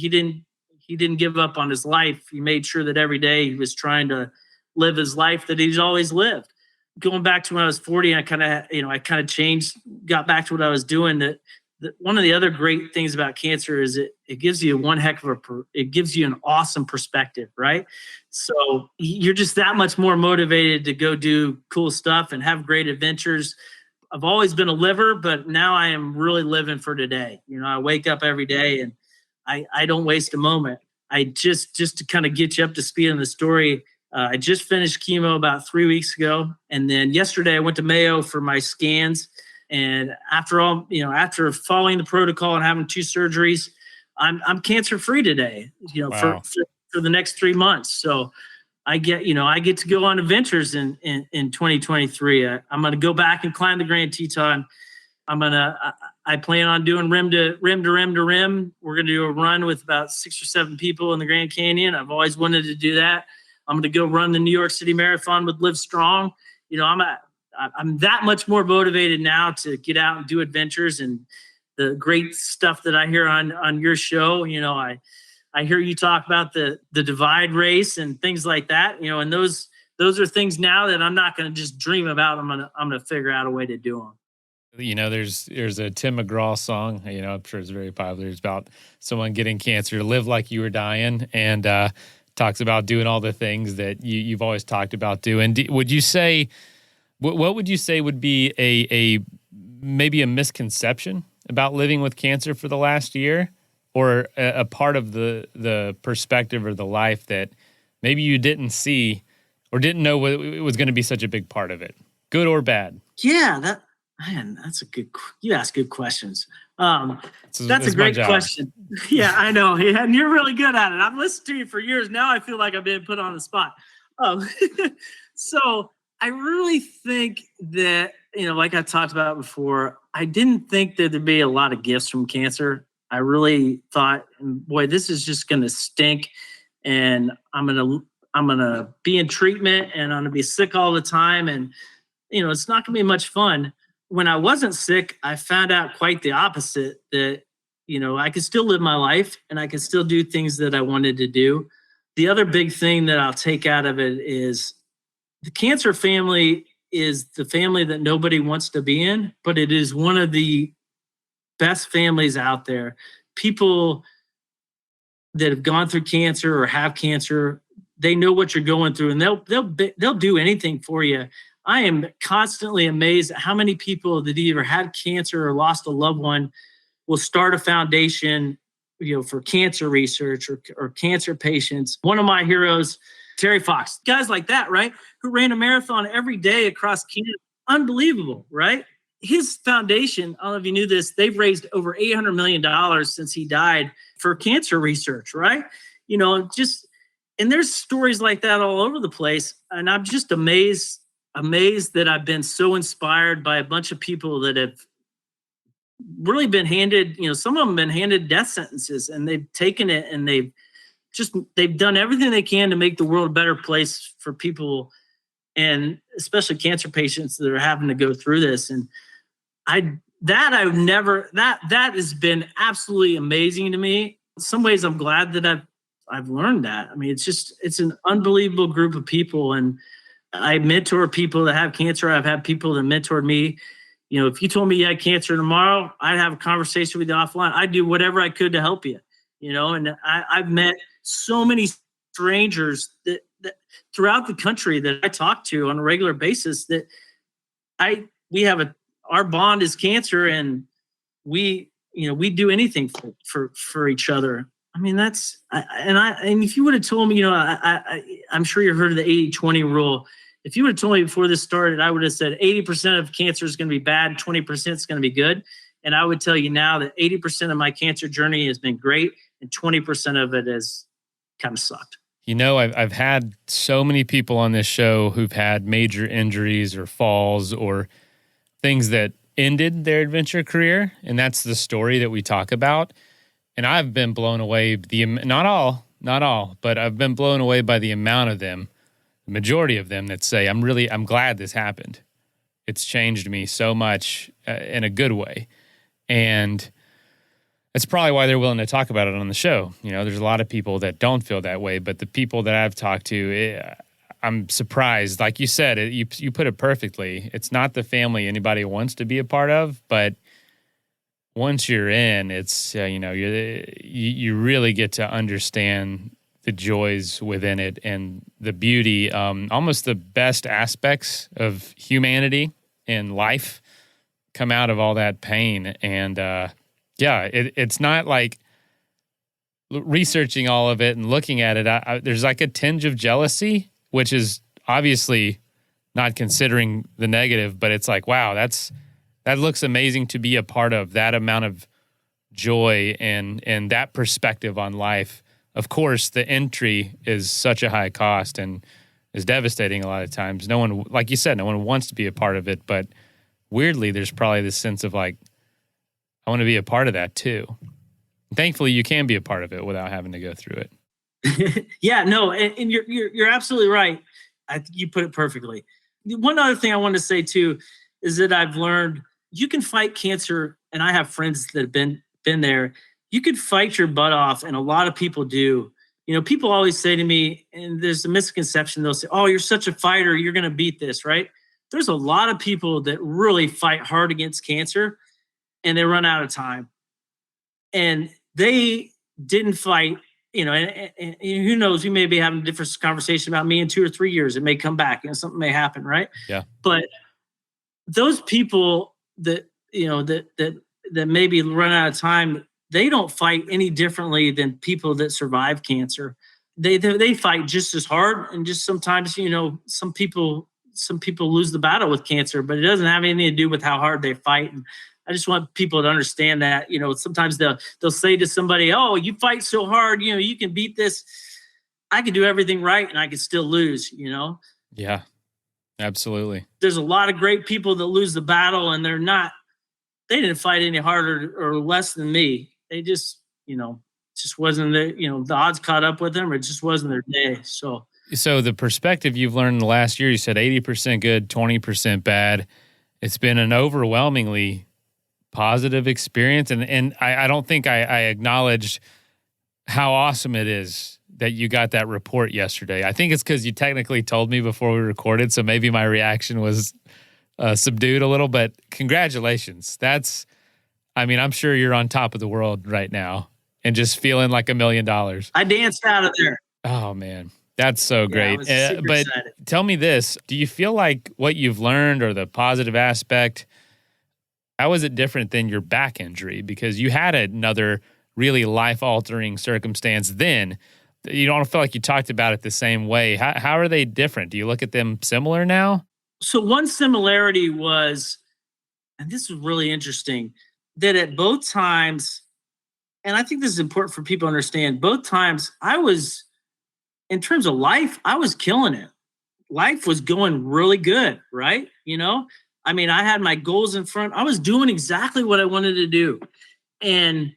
didn't give up on his life. He made sure that every day he was trying to live his life that he's always lived. Going back to when I was 40, I kind of changed, got back to what I was doing. That one of the other great things about cancer is it gives you it gives you an awesome perspective, right? So you're just that much more motivated to go do cool stuff and have great adventures. I've always been a liver, but now I am really living for today. I wake up every day and I don't waste a moment. I just to kind of get you up to speed on the story. I just finished chemo about 3 weeks ago. And then yesterday I went to Mayo for my scans. And after following the protocol and having 2 surgeries, I'm cancer free today, Wow. for the next 3 months. So I get to go on adventures in 2023. I'm going to go back and climb the Grand Teton. I plan on doing rim to rim to rim to rim. We're going to do a run with about 6 or 7 people in the Grand Canyon. I've always wanted to do that. I'm going to go run the New York City Marathon with Live Strong. I'm that much more motivated now to get out and do adventures, and the great stuff that I hear on your show. I hear you talk about the divide race and things like that. And those are things now that I'm not going to just dream about. I'm going to figure out a way to do them. There's a Tim McGraw song, I'm sure it's very popular. It's about someone getting cancer, live like you were dying, and talks about doing all the things that you've always talked about doing. Would you say, what would you say would be a maybe a misconception about living with cancer for the last year, or a part of the perspective or the life that maybe you didn't see or didn't know it was going to be such a big part of it, good or bad? Yeah, that's you ask good questions. That's a great question. Yeah, I know. Yeah, and you're really good at it. I've listened to you for years. Now I feel like I've been put on the spot. So I really think that, like I talked about before, I didn't think that there'd be a lot of gifts from cancer. I really thought, boy, this is just going to stink, and I'm going to be in treatment, and I'm going to be sick all the time, and it's not going to be much fun. When I wasn't sick, I found out quite the opposite, that, I could still live my life and I could still do things that I wanted to do. The other big thing that I'll take out of it is the cancer family is the family that nobody wants to be in, but it is one of the best families out there. People that have gone through cancer or have cancer, they know what you're going through, and they'll do anything for you. I am constantly amazed at how many people that either had cancer or lost a loved one will start a foundation, for cancer research or cancer patients. One of my heroes, Terry Fox, guys like that, right? Who ran a marathon every day across Canada. Unbelievable, right? His foundation, I don't know if you knew this, they've raised over $800 million since he died for cancer research, right? And there's stories like that all over the place. And I'm just amazed that I've been so inspired by a bunch of people that have really been handed, some of them been handed death sentences, and they've taken it and they've done everything they can to make the world a better place for people, and especially cancer patients that are having to go through this. And that has been absolutely amazing to me. In some ways, I'm glad that I've learned that. I mean, it's an unbelievable group of people, and I mentor people that have cancer. I've had people that mentored me. If you told me you had cancer tomorrow, I'd have a conversation with you offline. I'd do whatever I could to help you, and I've met so many strangers that throughout the country that I talk to on a regular basis that we have our bond is cancer, and we do anything for each other. I mean, and if you would have told me, I'm sure you've heard of the 80-20 rule. If you would have told me before this started, I would have said 80% of cancer is going to be bad, 20% is going to be good. And I would tell you now that 80% of my cancer journey has been great, and 20% of it has kind of sucked. I've had so many people on this show who've had major injuries or falls or things that ended their adventure career, and that's the story that we talk about. And I've been blown away, not all, but I've been blown away by the amount of them, the majority of them that say, I'm glad this happened. It's changed me so much in a good way. And that's probably why they're willing to talk about it on the show. There's a lot of people that don't feel that way, but the people that I've talked to, I'm surprised. Like you said, you put it perfectly. It's not the family anybody wants to be a part of, but once you're in, it's you really get to understand the joys within it and the beauty, almost the best aspects of humanity and life come out of all that pain. And it's not like researching all of it and looking at it. There's like a tinge of jealousy, which is obviously not considering the negative, but it's like, wow, that looks amazing to be a part of, that amount of joy and that perspective on life. Of course, the entry is such a high cost and is devastating a lot of times. No one, like you said, no one wants to be a part of it, but weirdly, there's probably this sense of like, I want to be a part of that too. Thankfully, you can be a part of it without having to go through it. Yeah, no, and you're absolutely right. I think you put it perfectly. One other thing I wanted to say too is that I've learned you can fight cancer, and I have friends that have been there. You could fight your butt off, and a lot of people do. People always say to me, and there's a misconception, they'll say, "Oh, you're such a fighter, you're going to beat this," right? There's a lot of people that really fight hard against cancer, and they run out of time. And they didn't fight, and who knows, we may be having a different conversation about me in 2 or 3 years. It may come back, something may happen, right? Yeah. But those people that maybe run out of time, they don't fight any differently than people that survive cancer. They fight just as hard, and just sometimes, some people lose the battle with cancer, but it doesn't have anything to do with how hard they fight. And I just want people to understand that, sometimes they'll say to somebody, "Oh, you fight so hard, you can beat this." I can do everything right and I can still lose, Yeah, absolutely. There's a lot of great people that lose the battle, and they didn't fight any harder or less than me. They just wasn't the odds caught up with them, or it just wasn't their day. So the perspective you've learned in the last year, you said 80% good, 20% bad. It's been an overwhelmingly positive experience. And I don't think I acknowledged how awesome it is that you got that report yesterday. I think it's because you technically told me before we recorded, so maybe my reaction was subdued a little, but congratulations. I'm sure you're on top of the world right now and just feeling like $1 million. I danced out of there. Oh, man. That's so great. I was super but excited. Tell me this. Do you feel like what you've learned or the positive aspect, how is it different than your back injury? Because you had another really life-altering circumstance then. You don't feel like you talked about it the same way. How are they different? Do you look at them similar now? So one similarity was, and this is really interesting, that at both times, and I think this is important for people to understand, both times I was, in terms of life, I was killing it. Life was going really good, right? I had my goals in front. I was doing exactly what I wanted to do. And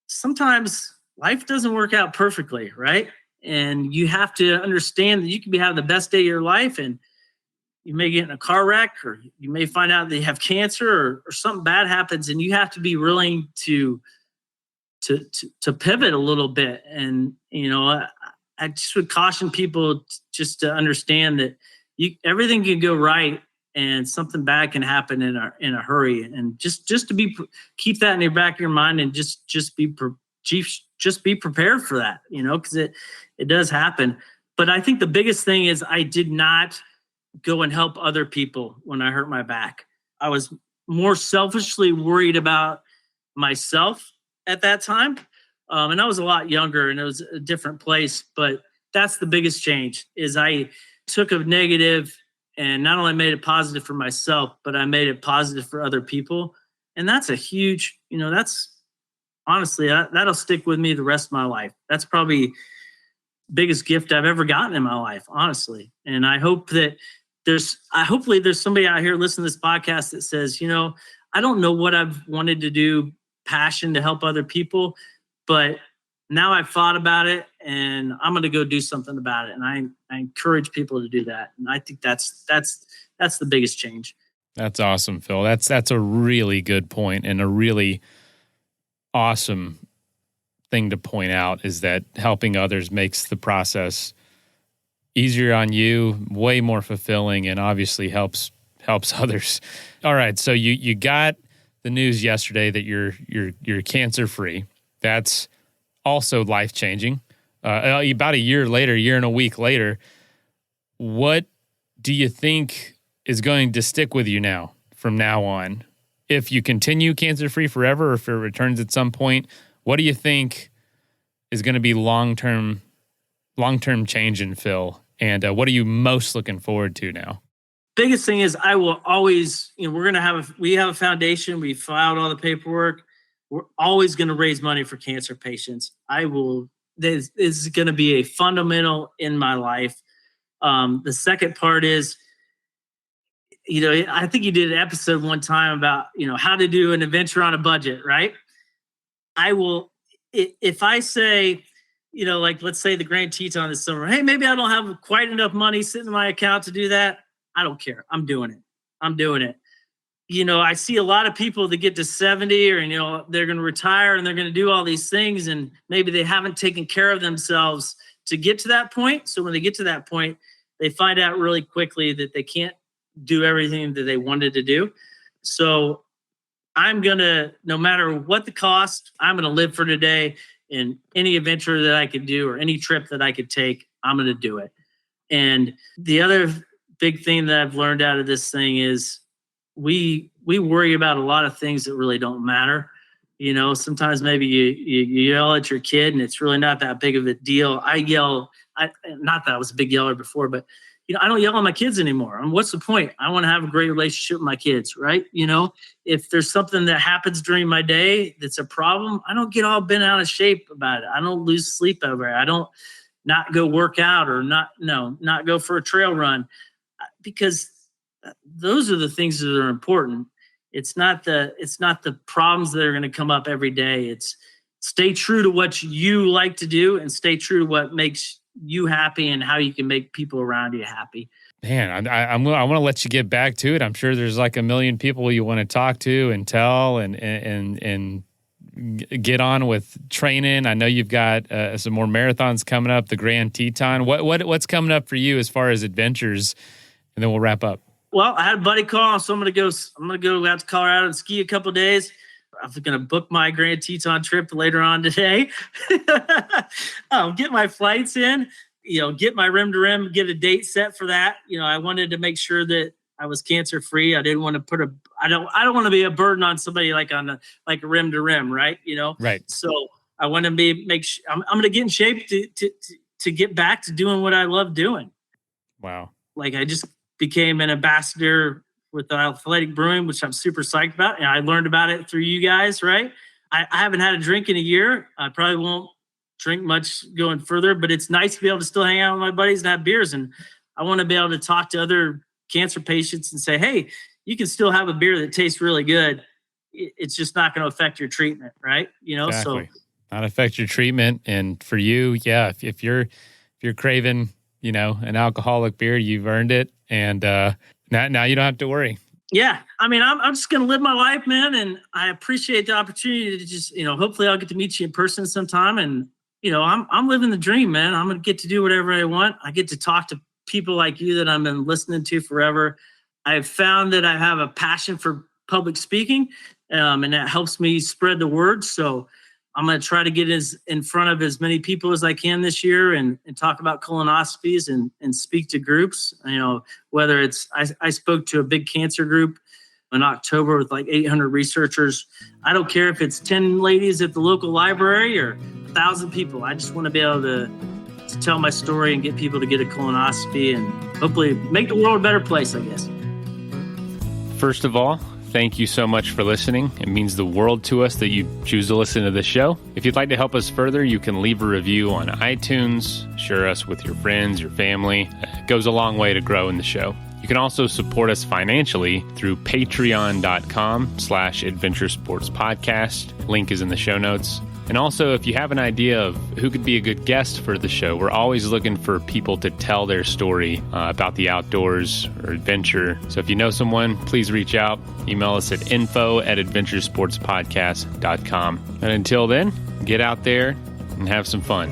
sometimes life doesn't work out perfectly, right? And you have to understand that you can be having the best day of your life, and you may get in a car wreck, or you may find out that you have cancer, or something bad happens, and you have to be willing to pivot a little bit. And I just would caution people just to understand that everything can go right, and something bad can happen in a hurry. And just to keep that in the back of your mind, and just be prepared for that, because it does happen. But I think the biggest thing is I did not go and help other people when I hurt my back. I was more selfishly worried about myself at that time. And I was a lot younger and it was a different place, but that's the biggest change is I took a negative and not only made it positive for myself, but I made it positive for other people. And that's a huge, that's honestly, that'll stick with me the rest of my life. That's probably biggest gift I've ever gotten in my life, honestly. And I hope that hopefully there's somebody out here listening to this podcast that says, I don't know what I've wanted to do, passion to help other people, but now I've thought about it and I'm going to go do something about it. And I encourage people to do that. And I think that's the biggest change. That's awesome, Phill. That's a really good point and a really awesome thing to point out is that helping others makes the process easier on you, way more fulfilling, and obviously helps others. All right, so you got the news yesterday that you're cancer free. That's also life changing. About a year and a week later, what do you think is going to stick with you now from now on? If you continue cancer free forever, or if it returns at some point, what do you think is going to be long-term change in Phill? And what are you most looking forward to now? Biggest thing is I will always, we have a foundation. We filed all the paperwork. We're always going to raise money for cancer patients. This is going to be a fundamental in my life. The second part is, I think you did an episode one time about, how to do an adventure on a budget, right? I will, if I say, like let's say the Grand Teton this summer, hey, maybe I don't have quite enough money sitting in my account to do that. I don't care. I'm doing it. I see a lot of people that get to 70 or, they're going to retire and they're going to do all these things. And maybe they haven't taken care of themselves to get to that point. So when they get to that point, they find out really quickly that they can't do everything that they wanted to do. So I'm going to, no matter what the cost, I'm going to live for today, and any adventure that I could do or any trip that I could take, I'm going to do it. And the other big thing that I've learned out of this thing is we worry about a lot of things that really don't matter. Sometimes maybe you yell at your kid and it's really not that big of a deal. Not that I was a big yeller before, but I don't yell at my kids anymore. And what's the point? I want to have a great relationship with my kids, right? If there's something that happens during my day that's a problem, I don't get all bent out of shape about it. I don't lose sleep over it. I don't not go work out or not go for a trail run, because those are the things that are important. It's not the problems that are going to come up every day. It's stay true to what you like to do and stay true to what makes you happy and how you can make people around you happy. Man, I want to let you get back to it. I'm sure there's like a million people you want to talk to and tell and get on with training. I know you've got some more marathons coming up, the Grand Teton. What's coming up for you as far as adventures? And then we'll wrap up. Well, I had a buddy call, so I'm gonna go out to Colorado and ski a couple of days. I'm gonna book my Grand Teton trip later on today. Get my flights in, get my rim to rim, get a date set for that. I wanted to make sure that I was cancer free. I didn't want to I don't want to be a burden on somebody like a rim to rim, right? Right. So I want to make sure I'm gonna get in shape to get back to doing what I love doing. Wow. Like I just became an ambassador with the Athletic Brewing, which I'm super psyched about. And I learned about it through you guys, right? I haven't had a drink in a year. I probably won't drink much going further, but it's nice to be able to still hang out with my buddies and have beers. And I want to be able to talk to other cancer patients and say, hey, you can still have a beer that tastes really good. It's just not going to affect your treatment, right? Exactly. So not affect your treatment. And for you, yeah, if you're craving, an alcoholic beer, you've earned it. And now you don't have to worry. Yeah. I'm just going to live my life, man. And I appreciate the opportunity to just, hopefully I'll get to meet you in person sometime. And, I'm living the dream, man. I'm going to get to do whatever I want. I get to talk to people like you that I've been listening to forever. I've found that I have a passion for public speaking, and that helps me spread the word. So I'm going to try to get in front of as many people as I can this year and talk about colonoscopies and speak to groups. Whether it's I spoke to a big cancer group in October with like 800 researchers. I don't care if it's 10 ladies at the local library or 1,000 people. I just want to be able to tell my story and get people to get a colonoscopy and hopefully make the world a better place, I guess. First of all, thank you so much for listening. It means the world to us that you choose to listen to this show. If you'd like to help us further, you can leave a review on iTunes, share us with your friends, your family. It goes a long way to grow in the show. You can also support us financially through patreon.com/Adventure Sports Podcast. Link is in the show notes. And also, if you have an idea of who could be a good guest for the show, we're always looking for people to tell their story about the outdoors or adventure. So if you know someone, please reach out. Email us at info@adventuresportspodcast.com. And until then, get out there and have some fun.